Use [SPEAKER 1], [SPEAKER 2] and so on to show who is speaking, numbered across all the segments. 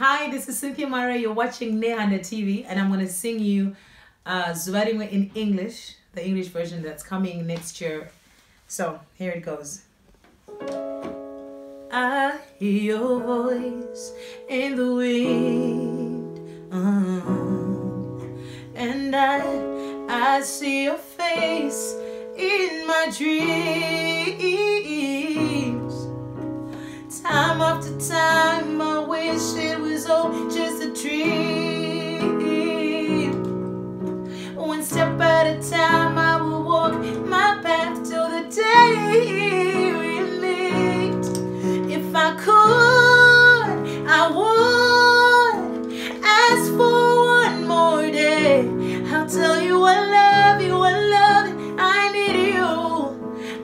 [SPEAKER 1] Hi, this is Cynthia Mare. You're watching Nehanda TV, and I'm going to sing you Songwriting in English, the English version that's coming next year. So, here it goes. I hear your voice in the wind, and I see your face in my dreams. Time after time, I wish it was all just a dream. One step at a time, I will walk my path till the day we meet. If I could, I would ask for one more day. I'll tell you I love you, I love you, I need you,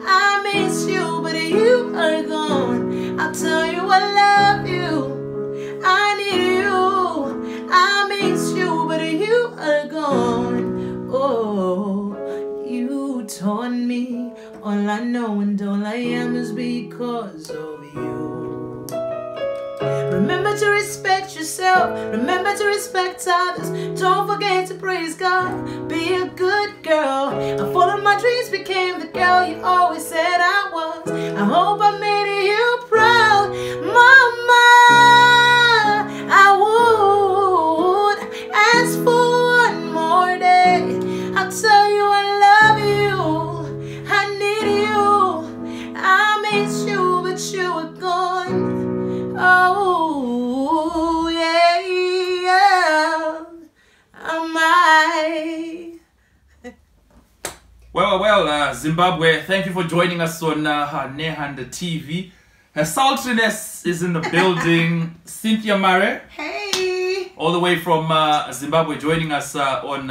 [SPEAKER 1] I miss you, but you are gone. I'll tell you I love you, I need you, I miss you, but you are gone. Oh, you taught me all I know and all I am is because of you. Remember to respect yourself, remember to respect others. Don't forget to praise God, be a good girl. I followed my dreams, became the girl you always said I was. I hope I made you proud, Mama. I would ask for one more day. I'll tell you I love you, I need you, I miss you, but you are gone. Oh, yeah, am I?
[SPEAKER 2] Well, Zimbabwe, thank you for joining us on Nehanda TV. Her sultriness is in the building. Cynthia Mare,
[SPEAKER 1] Hey!
[SPEAKER 2] all the way from Zimbabwe, joining us on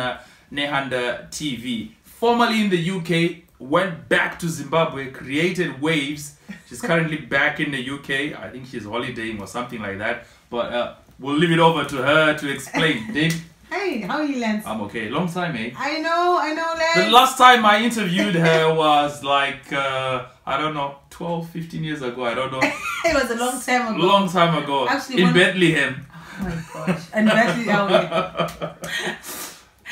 [SPEAKER 2] Nehanda TV. Formerly in the UK, went back to Zimbabwe, created waves. She's currently back in the UK. I think she's holidaying or something like that. But we'll leave it over to her to explain. Dave?
[SPEAKER 1] Hey, how are you, Lance?
[SPEAKER 2] I'm okay. Long time, eh?
[SPEAKER 1] I know, Lance.
[SPEAKER 2] The last time I interviewed her was like, I don't know, 12, 15 years ago. I don't know.
[SPEAKER 1] It was a long time ago.
[SPEAKER 2] Long time ago. Actually, in Bethlehem.
[SPEAKER 1] Oh my gosh. And Bethlehem.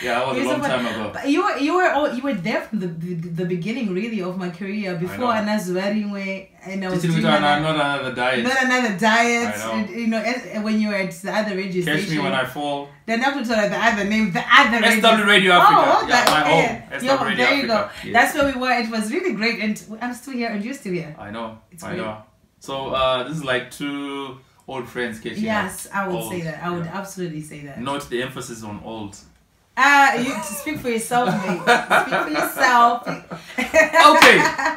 [SPEAKER 2] Yeah, that was a long time ago.
[SPEAKER 1] But you were there from the beginning, really, of my career. Before Anazwaringwe, and I was doing
[SPEAKER 2] not another diet.
[SPEAKER 1] Not another diet.
[SPEAKER 2] I know.
[SPEAKER 1] You know, when you were at the other radio station.
[SPEAKER 2] Catch me when I fall.
[SPEAKER 1] Then after the other name, the other
[SPEAKER 2] SW Radio Africa.
[SPEAKER 1] Oh,
[SPEAKER 2] yeah, my home. SW Radio
[SPEAKER 1] there you go.
[SPEAKER 2] Africa. Yes.
[SPEAKER 1] That's where we were. It was really great, and I'm still here, and you're still here.
[SPEAKER 2] I know.
[SPEAKER 1] It's
[SPEAKER 2] I
[SPEAKER 1] great.
[SPEAKER 2] know. So this is like two old friends catching up.
[SPEAKER 1] Yes, I would say that. I would absolutely say that.
[SPEAKER 2] Note the emphasis on old.
[SPEAKER 1] You speak for yourself, mate. Speak for yourself.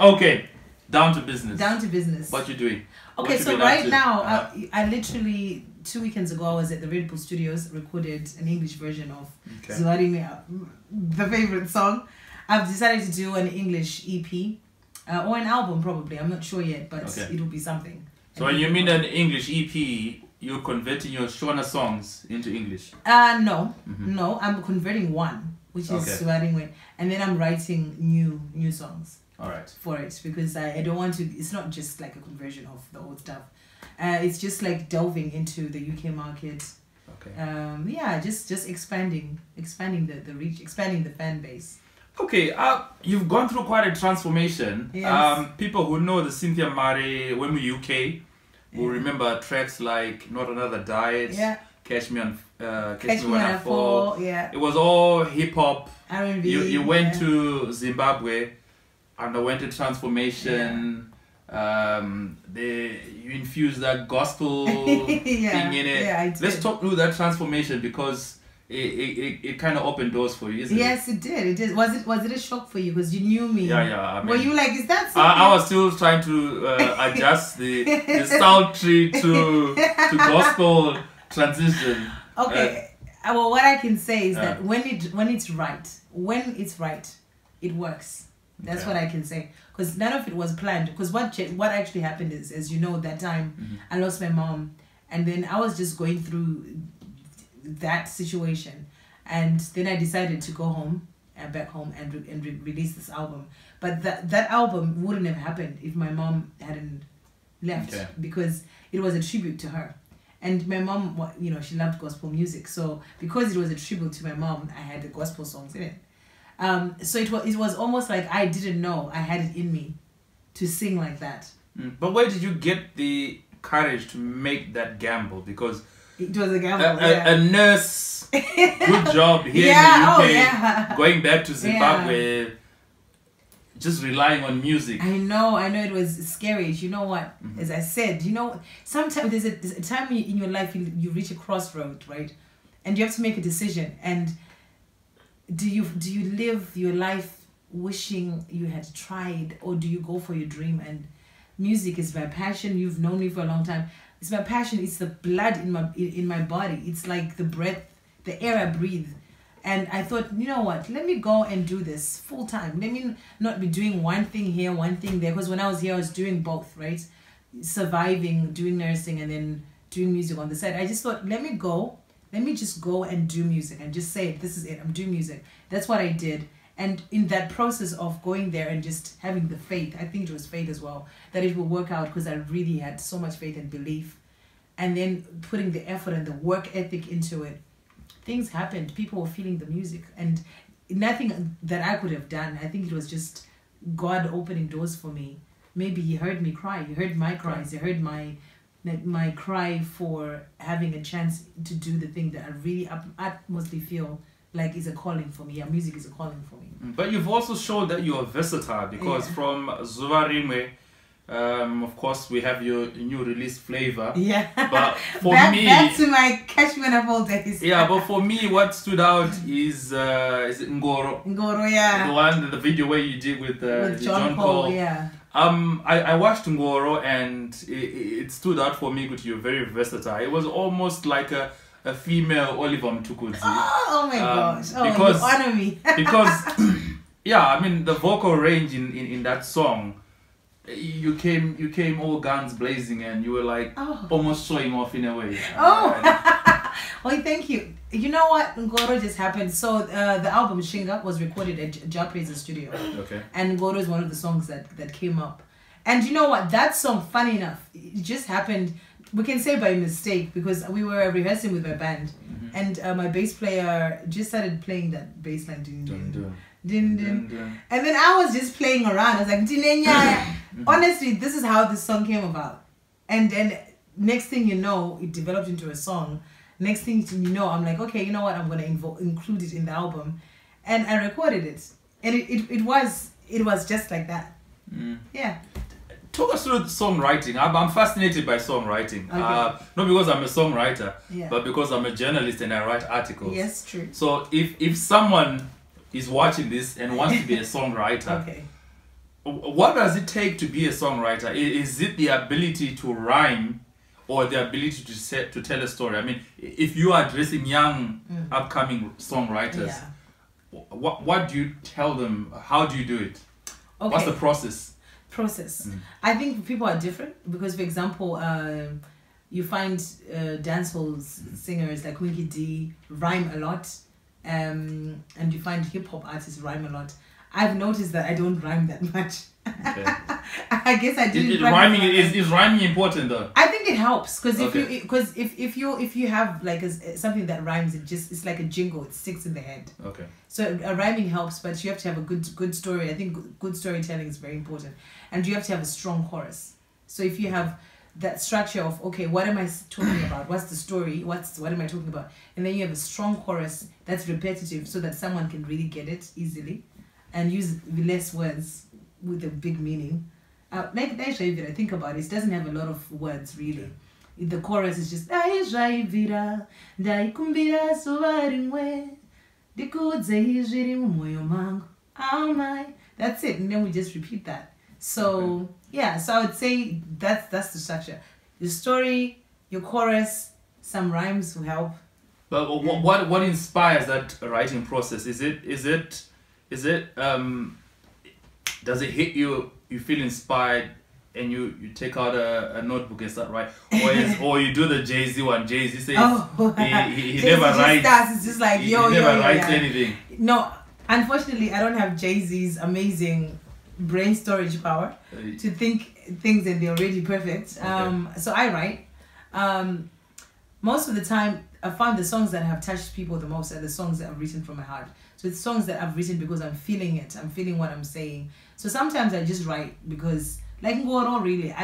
[SPEAKER 2] Okay. Down to business.
[SPEAKER 1] Down to business.
[SPEAKER 2] What you doing?
[SPEAKER 1] Okay, so right now, I literally 2 weekends ago I was at the Red Bull Studios, recorded an English version of Songwriting, the favorite song. I've decided to do an English EP or an album, probably. I'm not sure yet, but it will be something.
[SPEAKER 2] So when you mean an English EP, you're converting your Shona songs into English?
[SPEAKER 1] No, I'm converting one, which is Songwriting, and then I'm writing new songs.
[SPEAKER 2] All right.
[SPEAKER 1] For it, because I don't want to. It's not just like a conversion of the old stuff. It's just like delving into the UK market.
[SPEAKER 2] Okay.
[SPEAKER 1] Yeah, just expanding the reach, expanding the fan base.
[SPEAKER 2] Okay. You've gone through quite a transformation.
[SPEAKER 1] Yes.
[SPEAKER 2] People who know the Cynthia Mare when we UK will remember tracks like Not Another Diet.
[SPEAKER 1] Yeah.
[SPEAKER 2] Catch Me When I
[SPEAKER 1] Fall. Yeah.
[SPEAKER 2] It was all hip hop.
[SPEAKER 1] R&B.
[SPEAKER 2] You went to Zimbabwe, underwent a transformation. You infused that gospel thing in it.
[SPEAKER 1] Yeah, I did.
[SPEAKER 2] Let's talk through that transformation because it kind of opened doors for you, isn't it?
[SPEAKER 1] Yes, it did. It did. Was it a shock for you because you knew me?
[SPEAKER 2] Yeah. I mean,
[SPEAKER 1] were you like, is that something?
[SPEAKER 2] I was still trying to adjust the sultry to gospel transition.
[SPEAKER 1] Okay. Well, what I can say is that when it's right, it works. That's what I can say. Because none of it was planned. Because what actually happened is, as you know, that time I lost my mom, and then I was just going through that situation, and then I decided to go home and back home and release this album. But that album wouldn't have happened if my mom hadn't left, because it was a tribute to her. And my mom, you know, she loved gospel music. So because it was a tribute to my mom, I had the gospel songs in it. So it was almost like I didn't know I had it in me to sing like that.
[SPEAKER 2] But where did you get the courage to make that gamble? Because
[SPEAKER 1] it was a gamble.
[SPEAKER 2] A nurse, good job here in the UK, going back to Zimbabwe, just relying on music.
[SPEAKER 1] I know it was scary. You know what? As I said, you know, sometimes there's a time in your life you reach a crossroad, right? And you have to make a decision. And do you live your life wishing you had tried, or do you go for your dream? And music is my passion. You've known me for a long time. It's my passion. It's the blood in my body. It's like the breath, the air I breathe. And I thought, you know what? Let me go and do this full time. Let me not be doing one thing here, one thing there. Because when I was here, I was doing both, right? Surviving, doing nursing, and then doing music on the side. I just thought, let me just go and do music and just say, this is it. I'm doing music. That's what I did. And in that process of going there and just having the faith, I think it was faith as well, that it will work out, because I really had so much faith and belief. And then putting the effort and the work ethic into it, things happened. People were feeling the music, and nothing that I could have done. I think it was just God opening doors for me. Maybe he heard me cry. He heard my cries. He heard my cry for having a chance to do the thing that I really utmostly feel like is a calling for me. Yeah, music is a calling for me.
[SPEAKER 2] But you've also shown that you are versatile, because from Zuvarimwe, of course, we have your new release Flavor.
[SPEAKER 1] Yeah.
[SPEAKER 2] But for me,
[SPEAKER 1] back to my Catch Me When I Fall days.
[SPEAKER 2] Yeah, but for me, what stood out is Ngoro.
[SPEAKER 1] Ngoro, yeah.
[SPEAKER 2] The one, the video where you did with John Paul.
[SPEAKER 1] Yeah.
[SPEAKER 2] I watched Ngoro, and it stood out for me because you're very versatile. It was almost like a female Oliver Mtukudzi.
[SPEAKER 1] Oh my gosh. Oh,
[SPEAKER 2] because,
[SPEAKER 1] you honor me.
[SPEAKER 2] Because, yeah, I mean, the vocal range in that song, you came all guns blazing, and you were like almost showing off in a way.
[SPEAKER 1] Well, thank you. You know what? Ngoro just happened. So the album Shinga was recorded at Japre's studio.
[SPEAKER 2] Okay.
[SPEAKER 1] And Ngoro is one of the songs that came up. And you know what? That song, funny enough, it just happened, we can say by mistake, because we were rehearsing with my band, and my bass player just started playing that bass line. Din, din. And then I was just playing around. I was like, honestly, this is how this song came about. And then next thing you know, it developed into a song. Next thing you know, I'm like, okay, you know what? I'm going to include it in the album. And I recorded it. And it was just like that. Yeah.
[SPEAKER 2] Talk us through songwriting. I'm fascinated by songwriting.
[SPEAKER 1] Okay.
[SPEAKER 2] Not because I'm a songwriter,
[SPEAKER 1] Yeah.
[SPEAKER 2] but because I'm a journalist and I write articles.
[SPEAKER 1] Yes, true.
[SPEAKER 2] So if someone is watching this and wants to be a songwriter,
[SPEAKER 1] Okay.
[SPEAKER 2] what does it take to be a songwriter? Is it the ability to rhyme, or the ability to tell a story? I mean, if you are addressing young, upcoming songwriters, what do you tell them? How do you do it?
[SPEAKER 1] Okay.
[SPEAKER 2] What's the process?
[SPEAKER 1] I think people are different, because, for example, you find dancehall singers like Winky D rhyme a lot, and you find hip-hop artists rhyme a lot. I've noticed that I don't rhyme that much. Okay. I guess I didn't.
[SPEAKER 2] Is rhyming important though?
[SPEAKER 1] I think it helps, because if you have like something that rhymes, it's like a jingle. It sticks in the head.
[SPEAKER 2] Okay.
[SPEAKER 1] So rhyming helps, but you have to have a good story. I think good storytelling is very important, and you have to have a strong chorus. So if you have that structure of, okay, what am I talking about? What's the story? What am I talking about? And then you have a strong chorus that's repetitive, so that someone can really get it easily, and use less words with a big meaning. Like if I think about it, it doesn't have a lot of words really. The chorus is just that's it, and then we just repeat that. So yeah, so I would say that's the structure. Your story, your chorus, some rhymes will help.
[SPEAKER 2] But what inspires that writing process? Is it does it hit you? You feel inspired and you take out a notebook and start write, or you do the Jay-Z one. Jay-Z says he never writes.
[SPEAKER 1] It's just like he never writes anything. No, unfortunately, I don't have Jay-Z's amazing brain storage power to think things and they're already perfect. So I write. most of the time, I found the songs that have touched people the most are the songs that I've written from my heart. So it's songs that I've written because I'm feeling it. I'm feeling what I'm saying. So sometimes I just write because, like Ngoro, really,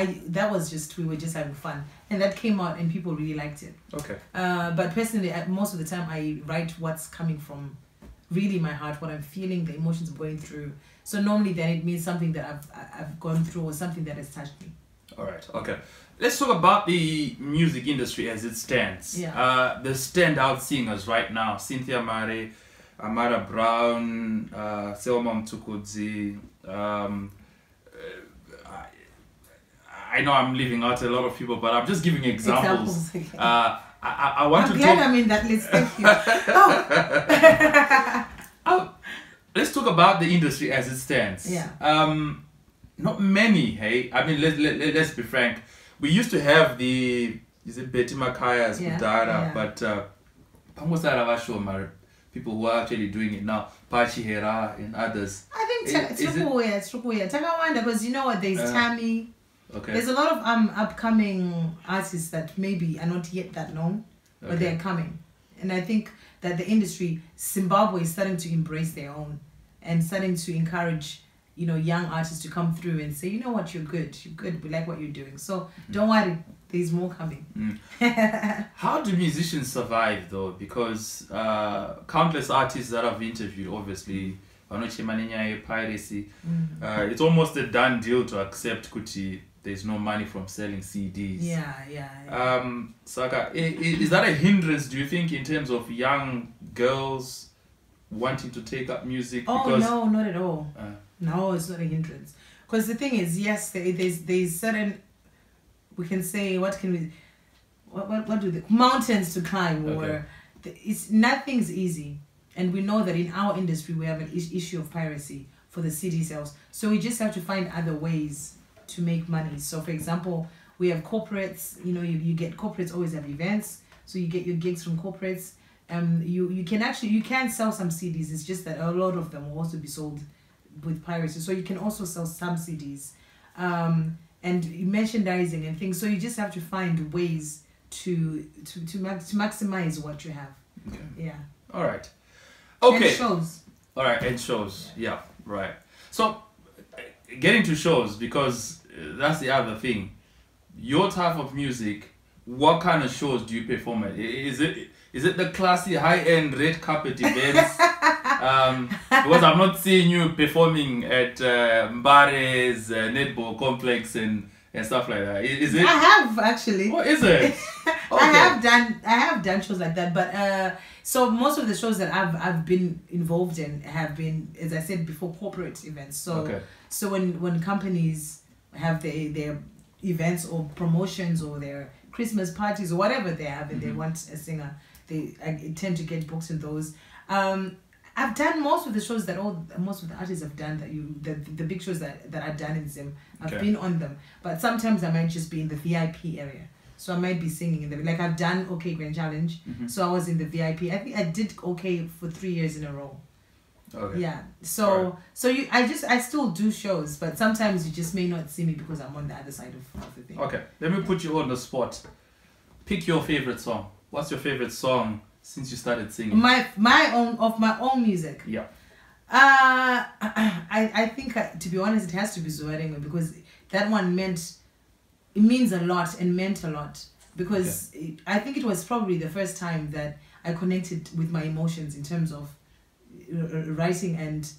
[SPEAKER 1] we were just having fun. And that came out and people really liked it.
[SPEAKER 2] Okay.
[SPEAKER 1] But personally, most of the time I write what's coming from really my heart, what I'm feeling, the emotions I'm going through. So normally then it means something that I've gone through or something that has touched me.
[SPEAKER 2] All right. Okay. Let's talk about the music industry as it stands.
[SPEAKER 1] Yeah.
[SPEAKER 2] The standout singers right now: Cynthia Mare, Amara Brown, Selma Mtukudzi. I know I'm leaving out a lot of people, but I'm just giving examples. I want to
[SPEAKER 1] talk. I'm in that list. Thank you.
[SPEAKER 2] Let's talk about the industry as it stands.
[SPEAKER 1] Yeah.
[SPEAKER 2] Not many. Hey, I mean, let's be frank. We used to have Betty Makaya's Kudara, but people who are actually doing it now, Pachi Hera and others.
[SPEAKER 1] I think it's Trukuya. Takawanda, because you know what, there's Tammy.
[SPEAKER 2] Okay.
[SPEAKER 1] There's a lot of upcoming artists that maybe are not yet that known, but they're coming. And I think that the industry, Zimbabwe, is starting to embrace their own and starting to encourage, young artists to come through and say, you know what, you're good, we like what you're doing. So don't worry, there's more coming.
[SPEAKER 2] How do musicians survive though? Because countless artists that I've interviewed, obviously, piracy, it's almost a done deal to accept kuti there's no money from selling CDs.
[SPEAKER 1] Yeah.
[SPEAKER 2] Saka, is that a hindrance, do you think, in terms of young girls wanting to take up music?
[SPEAKER 1] Oh, no, not at all. No, it's not a hindrance. Because the thing is, yes, there's certain, we can say, what do the mountains to climb, or nothing's easy. And we know that in our industry, we have an issue of piracy for the CD sales. So we just have to find other ways to make money. So for example, we have corporates, you get corporates always have events. So you get your gigs from corporates. You can sell some CDs. It's just that a lot of them will also be sold with piracy. So you can also sell some CDs. And merchandising and things. So you just have to find ways to maximize what you have.
[SPEAKER 2] Okay.
[SPEAKER 1] Yeah.
[SPEAKER 2] All right. Okay.
[SPEAKER 1] And shows.
[SPEAKER 2] All right, and shows. Yeah, right. So, getting to shows, because that's the other thing. Your type of music, what kind of shows do you perform at? Is it the classy, high-end red carpet events? Because I'm not seeing you performing at Mbare's netball complex and stuff like that. Is it?
[SPEAKER 1] I have actually.
[SPEAKER 2] What is it? Okay.
[SPEAKER 1] I have done shows like that, but so most of the shows that I've been involved in have been, as I said before, corporate events. So so when companies have their events or promotions or their Christmas parties or whatever they have, and they want a singer, I tend to get booked in those. I've done most of the shows that most of the artists have done, the big shows that I've done in Zim. I've been on them, but sometimes I might just be in the VIP area. So I might be singing in like I've done OK Grand Challenge. So I was in the VIP. I think I did OK for 3 years in a row.
[SPEAKER 2] Okay.
[SPEAKER 1] Yeah. So I still do shows, but sometimes you just may not see me because I'm on the other side of the thing.
[SPEAKER 2] Okay. Let me put you on the spot. Pick your favorite song. What's your favorite song since you started singing?
[SPEAKER 1] My own music.
[SPEAKER 2] Yeah.
[SPEAKER 1] I think to be honest, it has to be Songwriting, because that one means a lot and meant a lot, because I think it was probably the first time that I connected with my emotions in terms of writing and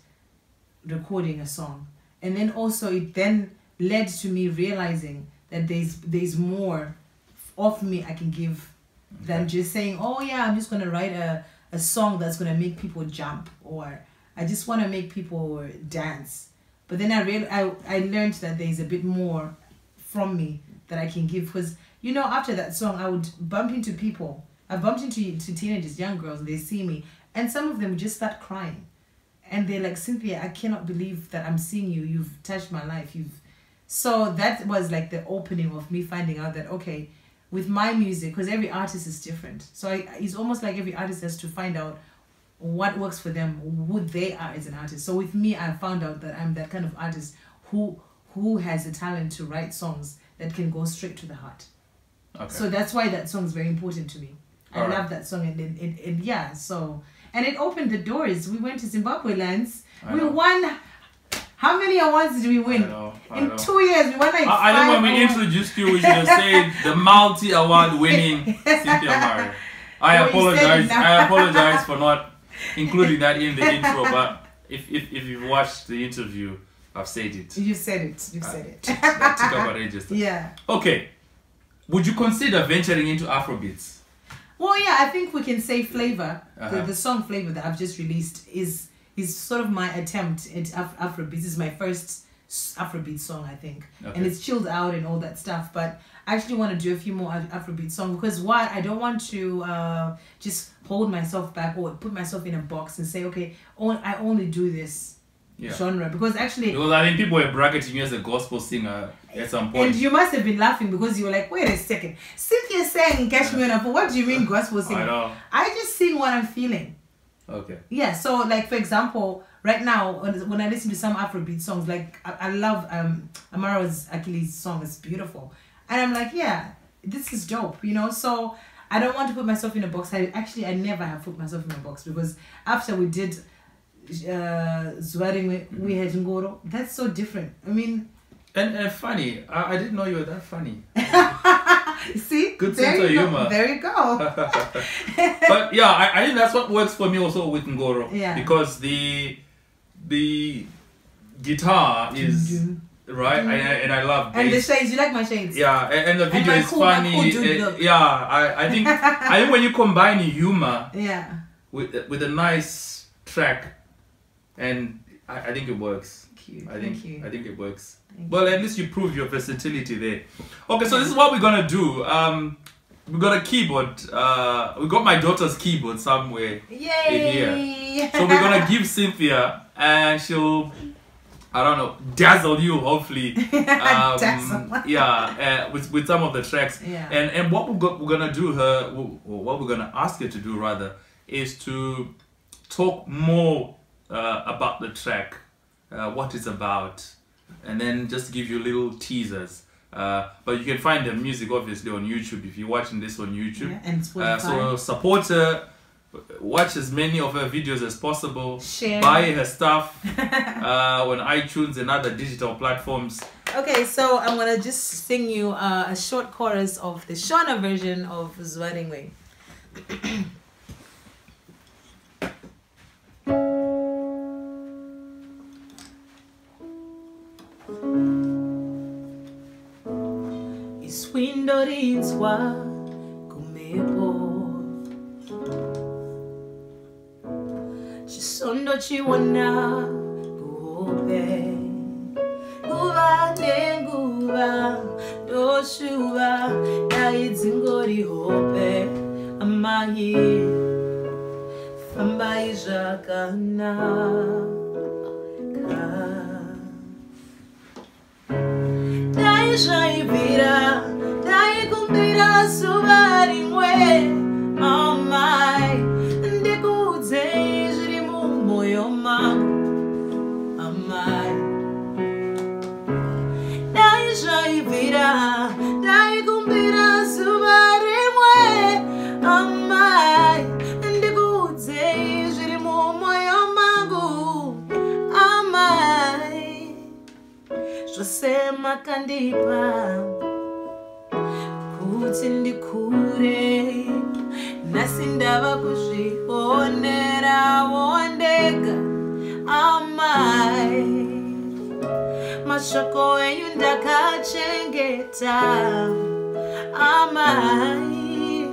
[SPEAKER 1] recording a song. And then also it then led to me realizing that there's more of me I can give than just saying, oh yeah, I'm just going to write a song that's going to make people jump, or I just want to make people dance. But then I learned that there's a bit more from me that I can give, because after that song I would bump into people. I bumped into teenagers, young girls, and they see me, and some of them just start crying, and they're like, Cynthia, I cannot believe that I'm seeing you. You've touched my life. So that was like the opening of me finding out that okay, with my music, because every artist is different, so it's almost like every artist has to find out what works for them, who they are as an artist. So with me, I found out that I'm that kind of artist who has the talent to write songs that can go straight to the heart.
[SPEAKER 2] Okay.
[SPEAKER 1] So that's why that song is very important to me. I
[SPEAKER 2] All right.
[SPEAKER 1] love that song, and yeah, so, and it opened the doors. We went to Zimbabwe, Lance. We won. How many awards did we win? In 2 years, we won like
[SPEAKER 2] I think when we introduced you, we should have said the multi-award winning Cynthia Mare. I apologize for not including that in the intro, but if you've watched the interview, I've said it.
[SPEAKER 1] You said it. You said it.
[SPEAKER 2] That took up a register.
[SPEAKER 1] Yeah.
[SPEAKER 2] Okay. Would you consider venturing into Afrobeats?
[SPEAKER 1] Well, yeah, I think we can say Flavor, the song Flavor that I've just released is sort of my attempt at Afrobeats. This is my first Afrobeat song, I think. Okay. And it's chilled out and all that stuff. But I actually want to do a few more Afrobeat songs because I don't want to just hold myself back or put myself in a box and say, okay, I only do this genre. Because actually...
[SPEAKER 2] Because I think people were bracketing you as a gospel singer at some point.
[SPEAKER 1] And you must have been laughing because you were like, wait a second. Cynthia sang Catch Me On Up. What do you mean gospel singer?
[SPEAKER 2] I know.
[SPEAKER 1] I just sing what I'm feeling.
[SPEAKER 2] Okay. Yeah,
[SPEAKER 1] so like for example, right now when I listen to some Afrobeat songs, like I love Amara's Achilles song, it's beautiful. And I'm like, yeah, this is dope, you know? So I don't want to put myself in a box. I never have put myself in a box because after we did Songwriting, we had Ngoro. That's so different. I mean...
[SPEAKER 2] And funny, I didn't know you were that funny.
[SPEAKER 1] See?
[SPEAKER 2] Good sense of humor.
[SPEAKER 1] There you go.
[SPEAKER 2] But yeah, I think that's what works for me also with Ngoro.
[SPEAKER 1] Yeah.
[SPEAKER 2] Because the guitar is... Right, and I love bass.
[SPEAKER 1] And the shades, you like my shades?
[SPEAKER 2] Yeah, and the video is funny. I think when you combine humor with a nice track, and I think it works.
[SPEAKER 1] Thank you.
[SPEAKER 2] I think it works. Well, at least you prove your versatility there. Okay, so this is what we're gonna do. We got a keyboard. We got my daughter's keyboard somewhere in here. So we're gonna give Cynthia, and she'll, I don't know, dazzle you hopefully. With some of the tracks. Yeah. And what we're gonna do what we're gonna ask her to do rather is to talk more about the track, what it's about, and then just give you little teasers. But you can find the music obviously on YouTube if you're watching this on YouTube.
[SPEAKER 1] Yeah, and Spotify.
[SPEAKER 2] So support her. Watch as many of her videos as possible.
[SPEAKER 1] Share.
[SPEAKER 2] Buy her stuff on iTunes and other digital platforms.
[SPEAKER 1] Okay, so I'm gonna just sing you a short chorus of the Shona version of Songwriting. Iswindo rinswa kumepo Chisondo chiwana kuhope Guva nenguva doshuva Yaizingori hope Amahi Fambai jakana Dai jaivira Dai kumbira Songwriting Oh my Ndikudze Moyo mangu amai Dai jaivira Dai kumbira Songwriting amai Ndikudze zviri mumoyo mangu amai Zvose makandipa kuti ndikure Nasi ndava kuzvionera wondega amai Mashoko enyu ndakachengeta amai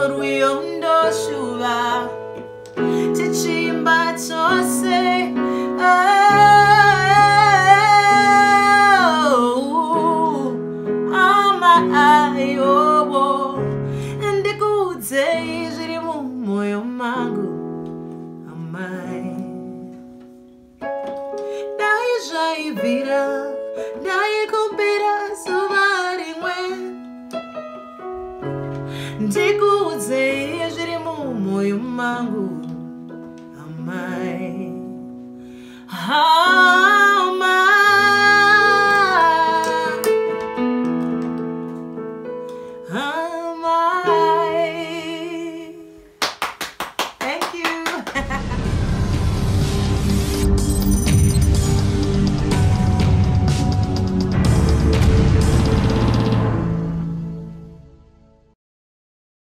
[SPEAKER 1] Rwiyo ndoshuva tichimba tose amai obo Ndikudze zviri mumoyo mangu amai Dai jaivira Dai kumbira Songwriting Ndikudze zviri mumoyo mangu